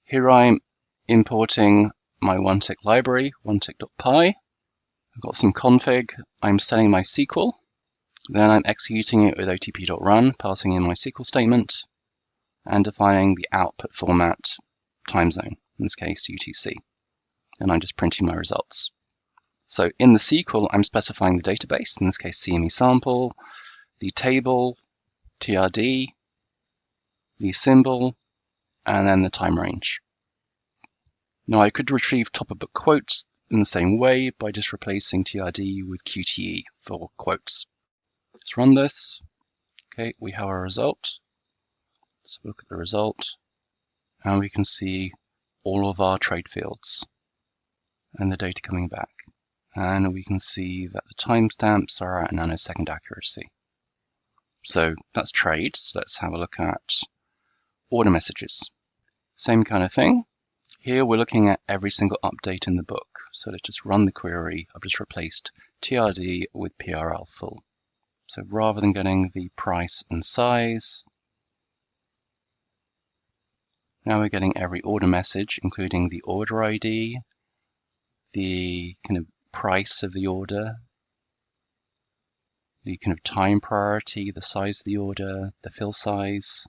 Here I'm importing my OneTick library, onetick.py. I've got some config. I'm setting my SQL. Then I'm executing it with otp.run, passing in my SQL statement, and defining the output format time zone, in this case UTC. And I'm just printing my results. So in the SQL, I'm specifying the database, in this case CME sample, the table, TRD, the symbol, and then the time range. Now I could retrieve top-of-book quotes in the same way by just replacing TRD with QTE for quotes. Let's run this. Okay, we have our result. Let's have a look at the result. And we can see all of our trade fields and the data coming back. And we can see that the timestamps are at nanosecond accuracy. So that's trades. Let's have a look at order messages. Same kind of thing. Here we're looking at every single update in the book. So let's just run the query. I've just replaced TRD with PRL full. So rather than getting the price and size, now we're getting every order message, including the order ID, the kind of price of the order, the kind of time priority, the size of the order, the fill size,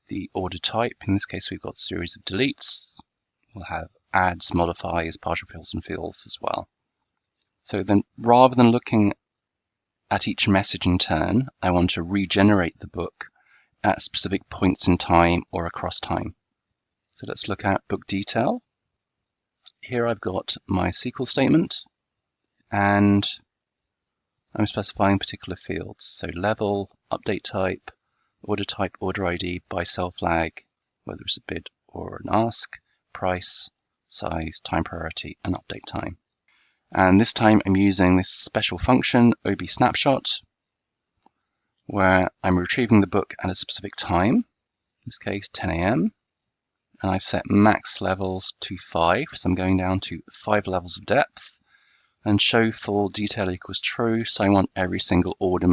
the order type. In this case, we've got a series of deletes. We'll have adds, modifiers, partial fills, and fills as well. So then rather than looking at each message in turn, I want to regenerate the book at specific points in time or across time. So let's look at book detail. Here I've got my SQL statement, and I'm specifying particular fields. So level, update type, order ID, buy sell flag, whether it's a bid or an ask, price, size, time priority, and update time. And this time I'm using this special function, OB snapshot, where I'm retrieving the book at a specific time, in this case 10 a.m. And I've set max levels to 5, so I'm going down to 5 levels of depth, and show full detail equals true, so I want every single order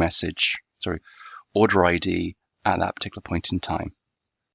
ID at that particular point in time.